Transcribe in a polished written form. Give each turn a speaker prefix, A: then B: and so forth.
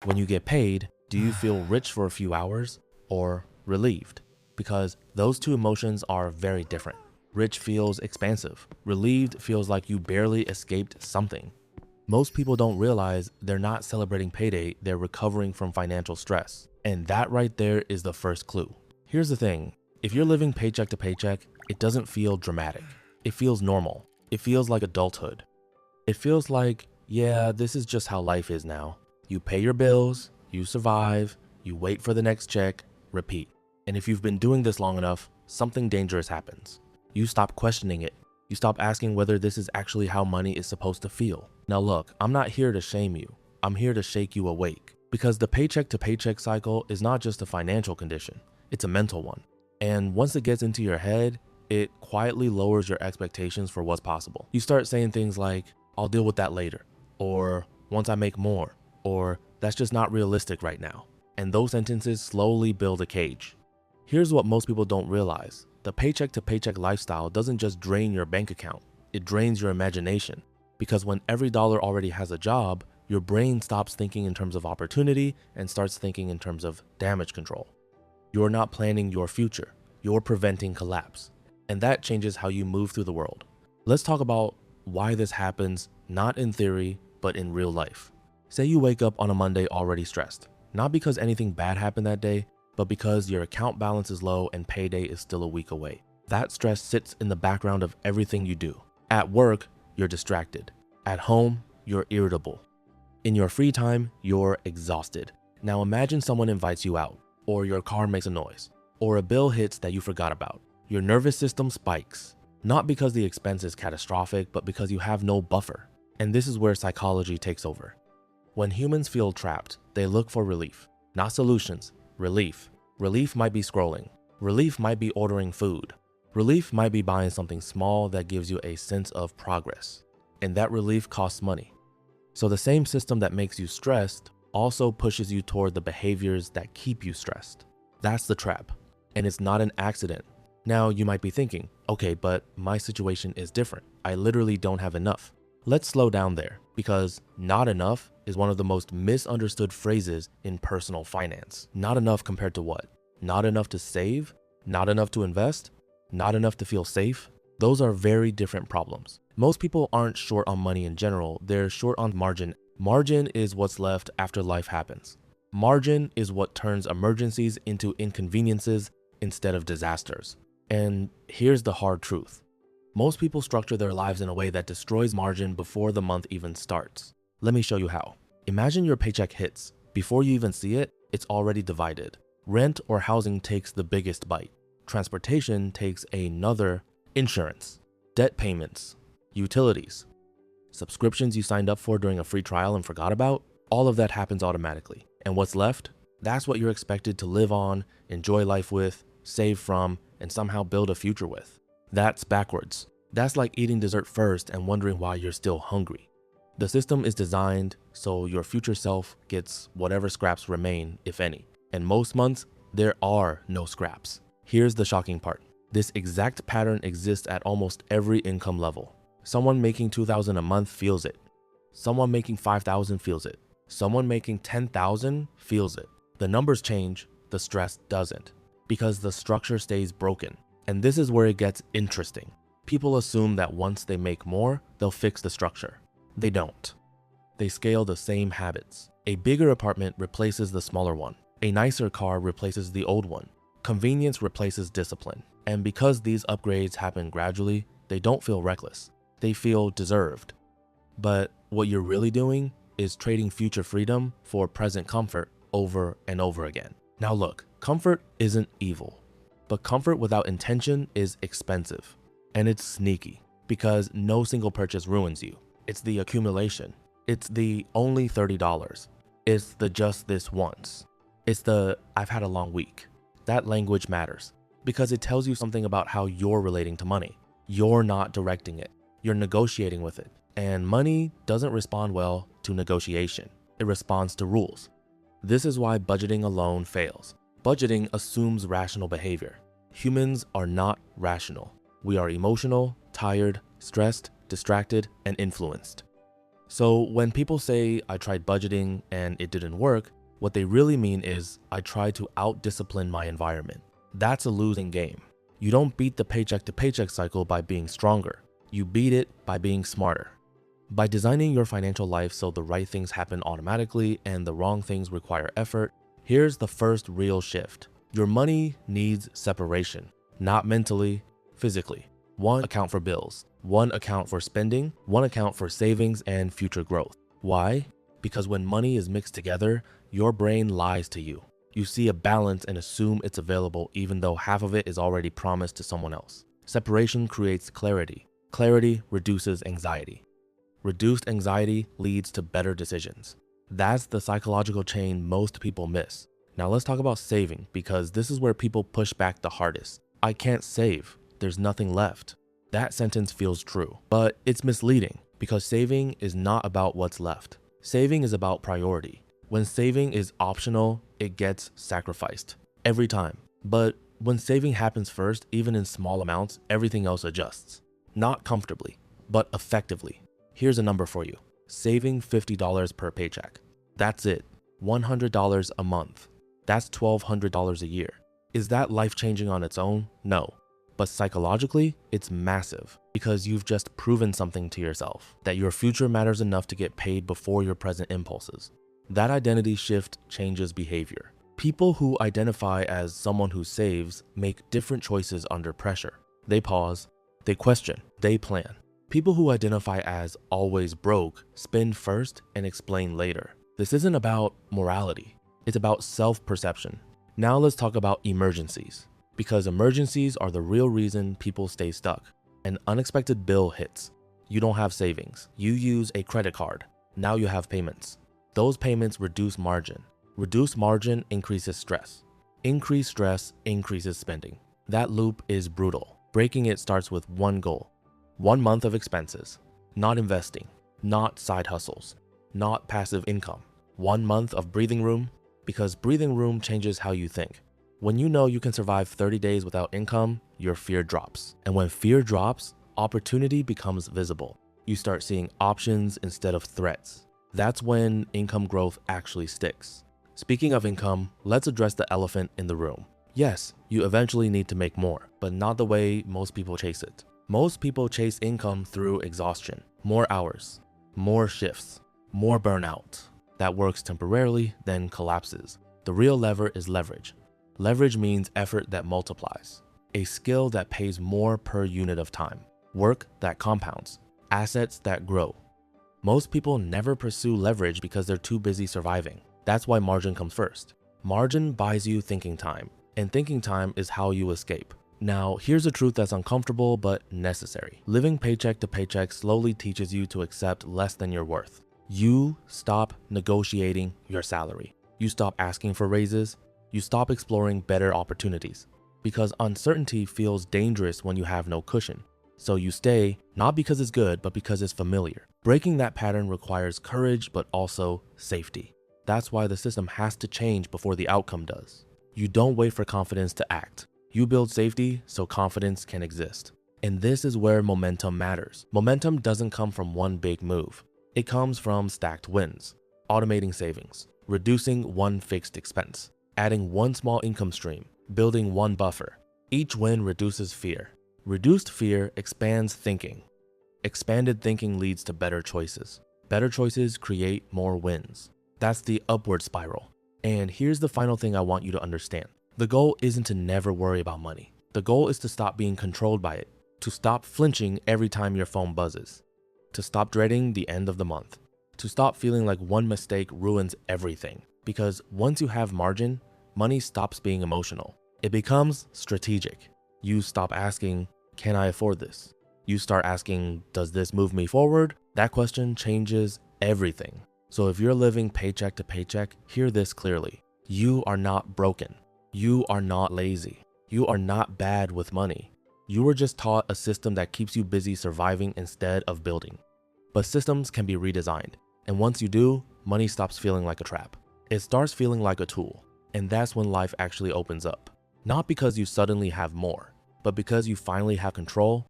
A: When you get paid, do you feel rich for a few hours or relieved? Because those two emotions are very different. Rich feels expansive. Relieved feels like you barely escaped something. Most people don't realize they're not celebrating payday, they're recovering from financial stress. And that right there is the first clue. Here's the thing, if you're living paycheck to paycheck, it doesn't feel dramatic. It feels normal. It feels like adulthood. It feels like, yeah, this is just how life is now. You pay your bills, you survive, you wait for the next check, repeat. And if you've been doing this long enough, something dangerous happens. You stop questioning it. You stop asking whether this is actually how money is supposed to feel. Now look, I'm not here to shame you. I'm here to shake you awake. Because the paycheck to paycheck cycle is not just a financial condition, it's a mental one. And once it gets into your head, it quietly lowers your expectations for what's possible. You start saying things like, I'll deal with that later, or once I make more, or that's just not realistic right now. And those sentences slowly build a cage. Here's what most people don't realize. The paycheck to paycheck lifestyle doesn't just drain your bank account, it drains your imagination. Because when every dollar already has a job, your brain stops thinking in terms of opportunity and starts thinking in terms of damage control. You're not planning your future, you're preventing collapse. And that changes how you move through the world. Let's talk about why this happens, not in theory, but in real life. Say you wake up on a Monday already stressed, not because anything bad happened that day, but because your account balance is low and payday is still a week away. That stress sits in the background of everything you do. At work, you're distracted. At home, you're irritable. In your free time, you're exhausted. Now imagine someone invites you out, or your car makes a noise, or a bill hits that you forgot about. Your nervous system spikes, not because the expense is catastrophic, but because you have no buffer. And this is where psychology takes over. When humans feel trapped, they look for relief, not solutions, relief. Relief might be scrolling. Relief might be ordering food. Relief might be buying something small that gives you a sense of progress. And that relief costs money. So the same system that makes you stressed also pushes you toward the behaviors that keep you stressed. That's the trap. And it's not an accident. Now you might be thinking, okay, but my situation is different. I literally don't have enough. Let's slow down there, because not enough is one of the most misunderstood phrases in personal finance. Not enough compared to what? Not enough to save? Not enough to invest? Not enough to feel safe? Those are very different problems. Most people aren't short on money in general, they're short on margin. Margin is what's left after life happens. Margin is what turns emergencies into inconveniences instead of disasters. And here's the hard truth. Most people structure their lives in a way that destroys margin before the month even starts. Let me show you how. Imagine your paycheck hits. Before you even see it, it's already divided. Rent or housing takes the biggest bite. Transportation takes another. Insurance, debt payments, utilities, subscriptions you signed up for during a free trial and forgot about, all of that happens automatically. And what's left? That's what you're expected to live on, enjoy life with, save from, and somehow build a future with. That's backwards. That's like eating dessert first and wondering why you're still hungry. The system is designed so your future self gets whatever scraps remain, if any. And most months, there are no scraps. Here's the shocking part. This exact pattern exists at almost every income level. Someone making $2,000 a month feels it. Someone making $5,000 feels it. Someone making $10,000 feels it. The numbers change, the stress doesn't, because the structure stays broken. And this is where it gets interesting. People assume that once they make more, they'll fix the structure. They don't. They scale the same habits. A bigger apartment replaces the smaller one. A nicer car replaces the old one. Convenience replaces discipline. And because these upgrades happen gradually, they don't feel reckless. They feel deserved. But what you're really doing is trading future freedom for present comfort over and over again. Now look, comfort isn't evil, but comfort without intention is expensive. And it's sneaky, because no single purchase ruins you. It's the accumulation. It's the only $30. It's the just this once. It's the I've had a long week. That language matters, because it tells you something about how you're relating to money. You're not directing it. You're negotiating with it. And money doesn't respond well to negotiation. It responds to rules. This is why budgeting alone fails. Budgeting assumes rational behavior. Humans are not rational. We are emotional, tired, stressed, distracted, and influenced. So when people say, I tried budgeting and it didn't work, What they really mean is, I try to out-discipline my environment. That's a losing game. You don't beat the paycheck-to-paycheck cycle by being stronger. You beat it by being smarter. By designing your financial life so the right things happen automatically and the wrong things require effort, here's the first real shift. Your money needs separation, not mentally, physically. One account for bills, one account for spending, one account for savings and future growth. Why? Because when money is mixed together, your brain lies to you. You see a balance and assume it's available even though half of it is already promised to someone else. Separation creates clarity. Clarity reduces anxiety. Reduced anxiety leads to better decisions. That's the psychological chain most people miss. Now let's talk about saving, because this is where people push back the hardest. I can't save. There's nothing left. That sentence feels true, but it's misleading because saving is not about what's left. Saving is about priority. When saving is optional, it gets sacrificed every time. But when saving happens first, even in small amounts, everything else adjusts. Not comfortably, but effectively. Here's a number for you. Saving $50 per paycheck. That's it. $100 a month. That's $1,200 a year. Is that life-changing on its own? No. But psychologically, it's massive because you've just proven something to yourself, that your future matters enough to get paid before your present impulses. That identity shift changes behavior. People who identify as someone who saves make different choices under pressure. They pause, they question, they plan. People who identify as always broke spend first and explain later. This isn't about morality, it's about self-perception. Now let's talk about emergencies, because emergencies are the real reason people stay stuck. An unexpected bill hits. You don't have savings. You use a credit card. Now you have payments. Those payments reduce margin. Reduced margin increases stress. Increased stress increases spending. That loop is brutal. Breaking it starts with one goal. 1 month of expenses. Not investing. Not side hustles. Not passive income. 1 month of breathing room, because breathing room changes how you think. When you know you can survive 30 days without income, your fear drops. And when fear drops, opportunity becomes visible. You start seeing options instead of threats. That's when income growth actually sticks. Speaking of income, let's address the elephant in the room. Yes, you eventually need to make more, but not the way most people chase it. Most people chase income through exhaustion. More hours, more shifts, more burnout. That works temporarily, then collapses. The real lever is leverage. Leverage means effort that multiplies. A skill that pays more per unit of time. Work that compounds. Assets that grow. Most people never pursue leverage because they're too busy surviving. That's why margin comes first. Margin buys you thinking time, and thinking time is how you escape. Now, here's a truth that's uncomfortable but necessary. Living paycheck to paycheck slowly teaches you to accept less than your worth. You stop negotiating your salary. You stop asking for raises. You stop exploring better opportunities. Because uncertainty feels dangerous when you have no cushion. So you stay, not because it's good, but because it's familiar. Breaking that pattern requires courage, but also safety. That's why the system has to change before the outcome does. You don't wait for confidence to act. You build safety so confidence can exist. And this is where momentum matters. Momentum doesn't come from one big move. It comes from stacked wins, automating savings, reducing one fixed expense, adding one small income stream, building one buffer. Each win reduces fear. Reduced fear expands thinking. Expanded thinking leads to better choices. Better choices create more wins. That's the upward spiral. And here's the final thing I want you to understand. The goal isn't to never worry about money. The goal is to stop being controlled by it, to stop flinching every time your phone buzzes, to stop dreading the end of the month, to stop feeling like one mistake ruins everything. Because once you have margin, money stops being emotional. It becomes strategic. You stop asking, can I afford this? You start asking, does this move me forward? That question changes everything. So if you're living paycheck to paycheck, hear this clearly. You are not broken. You are not lazy. You are not bad with money. You were just taught a system that keeps you busy surviving instead of building. But systems can be redesigned. And once you do, money stops feeling like a trap. It starts feeling like a tool. And that's when life actually opens up. Not because you suddenly have more, but because you finally have control